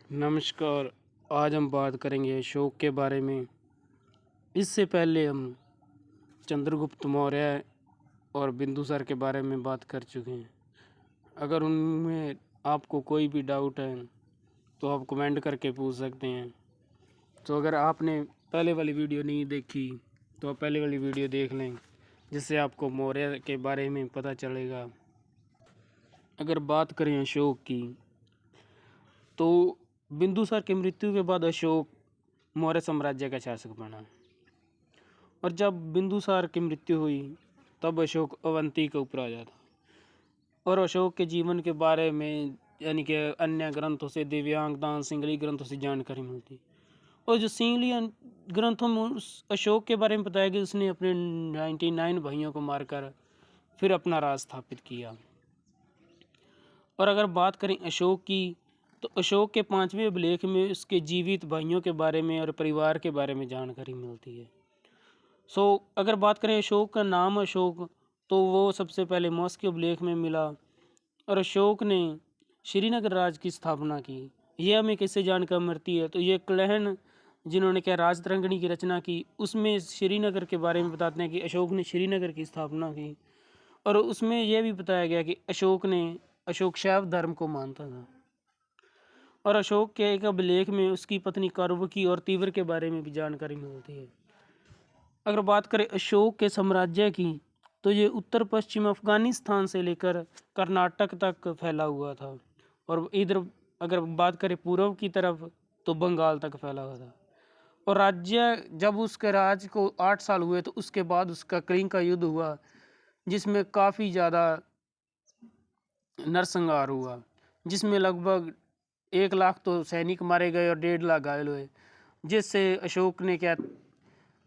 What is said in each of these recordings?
नमस्कार। आज हम बात करेंगे अशोक के बारे में। इससे पहले हम चंद्रगुप्त मौर्य और बिंदुसार के बारे में बात कर चुके हैं। अगर उनमें आपको कोई भी डाउट है तो आप कमेंट करके पूछ सकते हैं। तो अगर आपने पहले वाली वीडियो नहीं देखी तो आप पहले वाली वीडियो देख लें, जिससे आपको मौर्य के बारे में पता चलेगा। अगर बात करें अशोक की, तो बिंदुसार की मृत्यु के बाद अशोक मौर्य साम्राज्य का शासक बना। और जब बिंदुसार की मृत्यु हुई तब अशोक अवंती के ऊपर आ जाता। और अशोक के जीवन के बारे में यानी कि अन्य ग्रंथों से, दिव्यांग दान सिंगली ग्रंथों से जानकारी मिलती। और जो सिंगली ग्रंथों में उस अशोक के बारे में बताया कि उसने अपने 99 भाइयों को मारकर फिर अपना राज स्थापित किया। और अगर बात करें अशोक की, तो अशोक के 5वें अभिलेख में उसके जीवित भाइयों के बारे में और परिवार के बारे में जानकारी मिलती है। अगर बात करें अशोक का नाम अशोक, तो वो सबसे पहले मौर्य अभिलेख में मिला। और अशोक ने श्रीनगर राज की स्थापना की। यह हमें कैसे जानकारी मिलती है, तो ये क्लहन जिन्होंने क्या राजतरंगिणी की रचना की, उसमें श्रीनगर के बारे में बताते हैं कि अशोक ने श्रीनगर की स्थापना की। और उसमें यह भी बताया गया कि अशोक शैव धर्म को मानता था। और अशोक के एक अभिलेख में उसकी पत्नी कारुवकी और तीव्र के बारे में भी जानकारी मिलती है। अगर बात करें अशोक के साम्राज्य की, तो ये उत्तर पश्चिम अफगानिस्तान से लेकर कर्नाटक तक फैला हुआ था। और इधर अगर बात करें पूर्व की तरफ, तो बंगाल तक फैला हुआ था। और राज्य जब उसके राज को 8 साल हुए तो उसके बाद उसका कलिंग का युद्ध हुआ, जिसमें काफ़ी ज़्यादा नरसंहार हुआ, जिसमें लगभग 1 लाख तो सैनिक मारे गए और 1.5 लाख घायल हुए। जिससे अशोक ने क्या,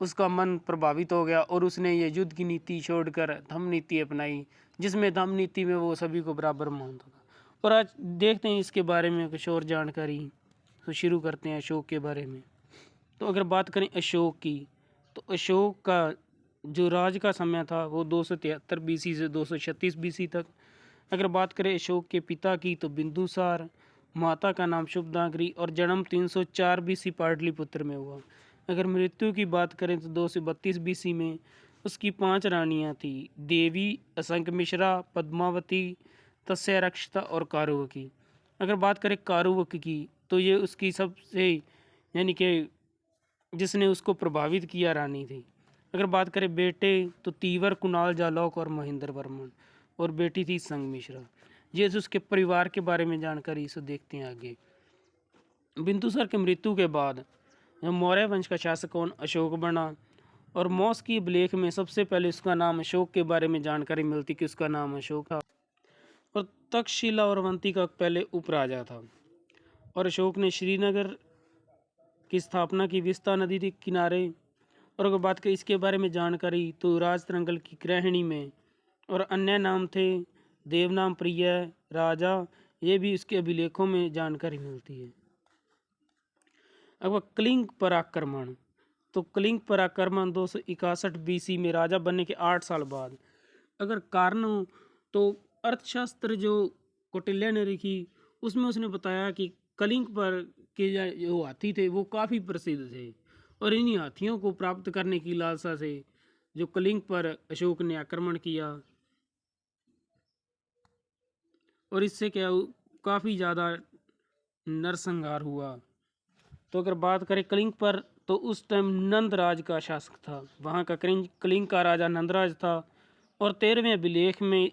उसका मन प्रभावित हो गया और उसने ये युद्ध की नीति छोड़कर धम्म नीति अपनाई, जिसमें धम्म नीति में वो सभी को बराबर मानता था। और आज देखते हैं इसके बारे में कुछ और जानकारी। तो शुरू करते हैं अशोक के बारे में। तो अगर बात करें अशोक की, तो अशोक का जो राज का समय था वो 273 बीसी से 236 बीसी तक। अगर बात करें अशोक के पिता की, तो बिंदुसार, माता का नाम शुभदांगरी और जन्म 304 बीसी पाटलिपुत्र में हुआ। अगर मृत्यु की बात करें तो 232 बीसी में उसकी 5 रानियां थी, देवी, असंख्य मिश्रा, पद्मावती, तस्य रक्षता और कारुवकी। अगर बात करें कारुवकी की, तो ये उसकी सबसे यानी कि जिसने उसको प्रभावित किया रानी थी। अगर बात करें बेटे, तो तीवर, कुणाल, जालौक और महेंद्र वर्मन। और बेटी थी संग मिश्रा। ये उसके परिवार के बारे में जानकारी इसे देखते हैं आगे। बिंदुसार की मृत्यु के बाद मौर्य वंश का शासक कौन, अशोक बना। और मौस की अभिलेख में सबसे पहले उसका नाम अशोक के बारे में जानकारी मिलती कि उसका नाम अशोक था। और तक्षशिला और अवंती का पहले उपराजा था। और अशोक ने श्रीनगर की स्थापना की विस्ता नदी के किनारे। और अगर बात करें इसके बारे में जानकारी, तो राजतरंगल की गृहिणी में और अन्य नाम थे देवनाम, प्रिय, राजा। ये भी इसके अभिलेखों में जानकारी मिलती है। अब कलिंग पर आक्रमण, तो कलिंग पर आक्रमण 261 बीसी में राजा बनने के 8 साल बाद। अगर कारण हो, तो अर्थशास्त्र जो कौटिल्य ने लिखी, उसमें उसने बताया कि कलिंग पर के जो हाथी थे वो काफ़ी प्रसिद्ध थे। और इन्हीं हाथियों को प्राप्त करने की लालसा से जो कलिंग पर अशोक ने आक्रमण किया। और इससे क्या काफ़ी ज़्यादा नरसंहार हुआ। तो अगर बात करें कलिंग पर, तो उस टाइम नंदराज का शासक था। वहाँ का कलिंग का राजा नंदराज था। और 13वें अभिलेख में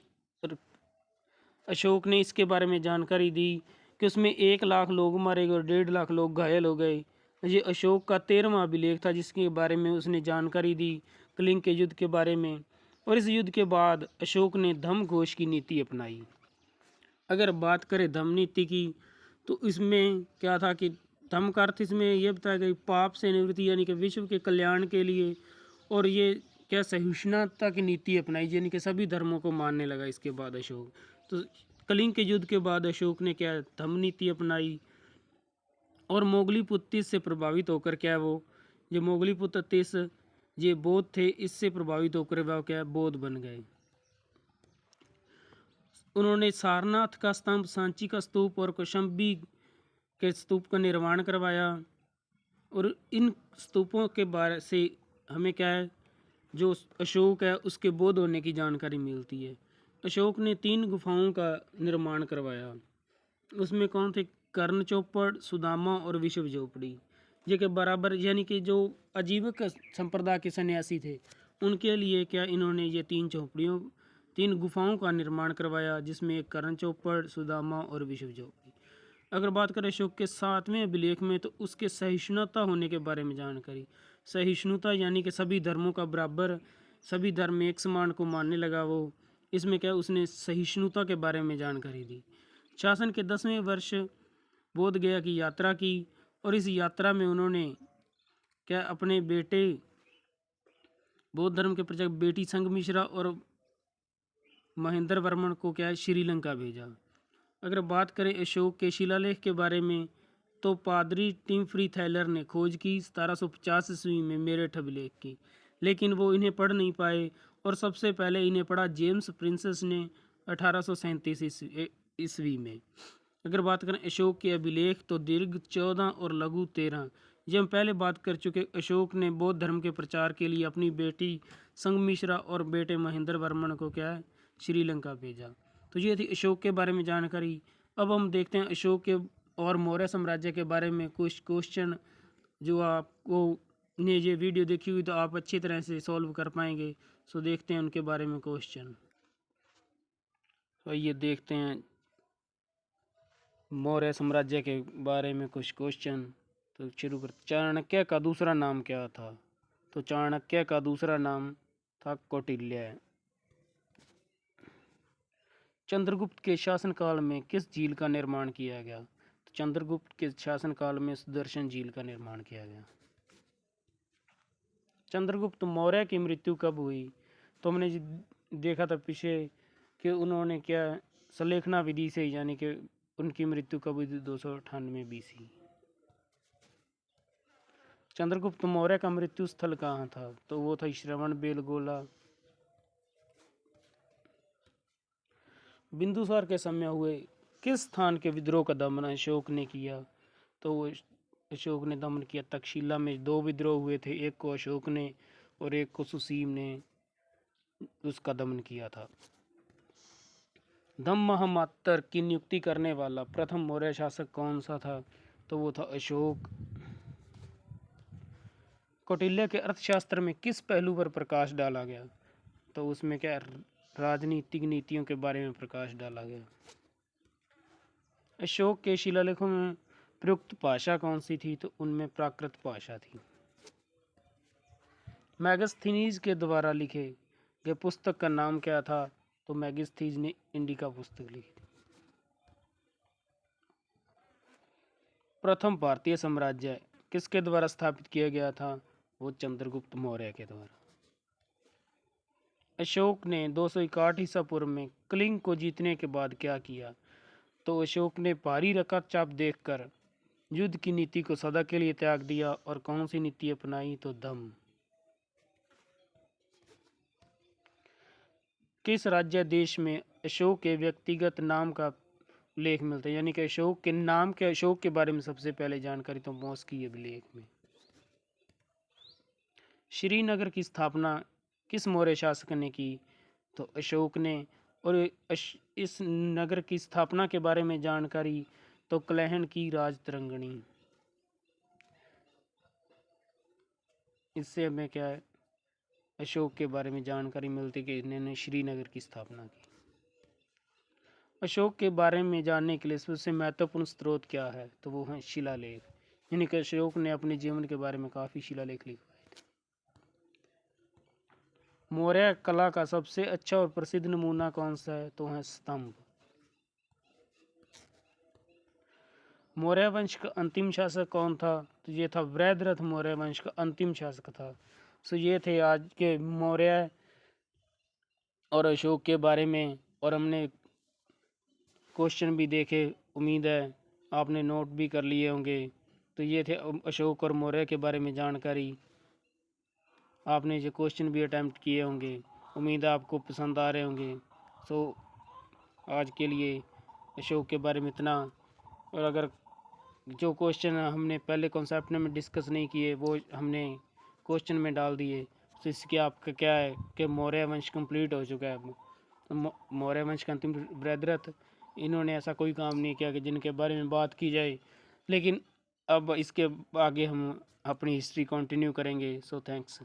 अशोक ने इसके बारे में जानकारी दी कि उसमें 1 लाख लोग मारे गए और 1.5 लाख लोग घायल हो गए। ये अशोक का 13वां अभिलेख था, जिसके बारे में उसने जानकारी दी कलिंग के युद्ध के बारे में। और इस युद्ध के बाद अशोक ने धम्म घोष की नीति अपनाई। अगर बात करें धम्म नीति की, तो इसमें क्या था कि धम्म का अर्थ इसमें यह बताया गया पाप से निवृत्ति, यानी कि विश्व के कल्याण के लिए। और ये क्या सहिष्णुता की नीति अपनाई, यानी कि सभी धर्मों को मानने लगा इसके बाद अशोक। तो कलिंग के युद्ध के बाद अशोक ने क्या धम्म नीति अपनाई। और मोगलीपुत्र से प्रभावित होकर क्या वो ये मोगलीपुत्र ये बौद्ध थे, इससे प्रभावित होकर वह क्या बौद्ध बन गए। उन्होंने सारनाथ का स्तंभ, सांची का स्तूप और कौशाम्बी के स्तूप का निर्माण करवाया। और इन स्तूपों के बारे से हमें क्या है, जो अशोक है उसके बौद्ध होने की जानकारी मिलती है। अशोक ने 3 गुफाओं का निर्माण करवाया। उसमें कौन थे? कर्ण चौपड़, सुदामा और विश्व झोपड़ी। ये के बराबर, यानी कि जो आजीविक संप्रदाय के सन्यासी थे उनके लिए क्या इन्होंने ये 3 गुफाओं का निर्माण करवाया, जिसमें एक कर्ण चौपड़, सुदामा और विश्व झोपड़ी। अगर बात करें अशोक के 7वें अभिलेख में, तो उसके सहिष्णुता होने के बारे में जानकारी। सहिष्णुता यानी कि सभी धर्मों का बराबर, सभी धर्म एक समान को मानने लगा वो। इसमें क्या उसने सहिष्णुता के बारे में जानकारी दी। शासन के 10वें वर्ष बोध गया की यात्रा की, और इस यात्रा में उन्होंने क्या अपने बेटे बौद्ध धर्म के प्रचारक बेटी संघमिश्रा और महेंद्र वर्मन को क्या है श्रीलंका भेजा। अगर बात करें अशोक के शिलालेख के बारे में, तो पादरी टिम्फ्री थैलर ने खोज की 1750 ईस्वी में मेरठ अभिलेख की, लेकिन वो इन्हें पढ़ नहीं पाए, और सबसे पहले इन्हें पढ़ा जेम्स प्रिंसेस ने 1837 ईस्वी में। अगर बात करें अशोक के अभिलेख, तो दीर्घ 14 और लघु 13। ये हम पहले बात कर चुके। अशोक ने बौद्ध धर्म के प्रचार के लिए अपनी बेटी संघमिश्रा और बेटे महेंद्र वर्मन को क्या है श्रीलंका भेजा। तो ये थी अशोक के बारे में जानकारी। अब हम देखते हैं अशोक के और मौर्य साम्राज्य के बारे में कुछ क्वेश्चन, जो आपको ने ये वीडियो देखी हुई तो आप अच्छी तरह से सॉल्व कर पाएंगे। सो देखते हैं उनके बारे में क्वेश्चन। तो ये देखते हैं मौर्य साम्राज्य के बारे में कुछ क्वेश्चन। तो शुरू कर, चाणक्य का दूसरा नाम क्या था? तो चाणक्य का दूसरा नाम था कौटिल्य। चंद्रगुप्त के शासनकाल में किस झील का निर्माण किया गया? तो चंद्रगुप्त के शासनकाल में सुदर्शन झील का निर्माण किया गया। चंद्रगुप्त मौर्य की मृत्यु कब हुई? तो हमने देखा था पीछे कि उन्होंने क्या सलेखना विधि से, यानी कि उनकी मृत्यु कब हुई थी? 298 BC। चंद्रगुप्त मौर्य का मृत्यु स्थल कहाँ था? तो वो था श्रवण बेलगोला। बिंदुसार के समय हुए किस स्थान के विद्रोह का दमन अशोक ने किया? तो वो अशोक ने दमन किया तक्षशिला में 2 विद्रोह हुए थे, एक को अशोक ने और एक को सुसीम ने उसका दमन किया था। धम्महमात्तर की नियुक्ति करने वाला प्रथम मौर्य शासक कौन सा था? तो वो था अशोक। कौटिल्य के अर्थशास्त्र में किस पहलू पर प्रकाश डाला गया? तो उसमें क्या राजनीतिक नीतियों के बारे में प्रकाश डाला गया। अशोक के शिलालेखों में प्रयुक्त भाषा कौन सी थी? तो उनमें प्राकृत भाषा थी। मैगस्थनीज के द्वारा लिखे गए पुस्तक का नाम क्या था? तो मैगस्थनीज ने इंडिका पुस्तक लिखी थी। प्रथम भारतीय साम्राज्य किसके द्वारा स्थापित किया गया था? वो चंद्रगुप्त मौर्य के द्वारा। अशोक ने 261 ईसा पूर्व में कलिंग को जीतने के बाद क्या किया? तो अशोक ने भारी रकाबचाप देखकर युद्ध की नीति को सदा के लिए त्याग दिया, और कौन सी नीति अपनाई? तो दम। किस राज्य देश में अशोक के व्यक्तिगत नाम का उल्लेख मिलता है? यानी कि अशोक के नाम के, अशोक के बारे में सबसे पहले जानकारी तो मौस्की अभिलेख में। श्रीनगर की स्थापना किस मौर्य शासक ने की? तो अशोक ने। और इस नगर की स्थापना के बारे में जानकारी तो कलहण की राजतरंगिणी। इससे हमें क्या है अशोक के बारे में जानकारी मिलती कि इन्होंने श्रीनगर की स्थापना की। अशोक के बारे में जानने के लिए सबसे महत्वपूर्ण स्रोत क्या है? तो वो है शिलालेख। यानी कि अशोक ने अपने जीवन के बारे में काफ़ी शिलालेख लिखवाए थे। मौर्य कला का सबसे अच्छा और प्रसिद्ध नमूना कौन सा है? तो है स्तंभ। मौर्य वंश का अंतिम शासक कौन था? तो ये था वृद्धरथ। मौर्य वंश का अंतिम शासक था। सो ये थे आज के मौर्य और अशोक के बारे में, और हमने क्वेश्चन भी देखे। उम्मीद है आपने नोट भी कर लिए होंगे। तो ये थे अशोक और मौर्य के बारे में जानकारी। आपने ये क्वेश्चन भी अटैम्प्ट किए होंगे। उम्मीद है आपको पसंद आ रहे होंगे। आज के लिए अशोक के बारे में इतना। और अगर जो क्वेश्चन हमने पहले कॉन्सेप्ट में डिस्कस नहीं किए वो हमने क्वेश्चन में डाल दिए। तो इसके आपका क्या है कि मौर्य वंश कंप्लीट हो चुका है अब। तो मौर्य वंश का अंतिम बृहद्रथ इन्होंने ऐसा कोई काम नहीं किया कि जिनके बारे में बात की जाए, लेकिन अब इसके आगे हम अपनी हिस्ट्री कंटिन्यू करेंगे। So thanks.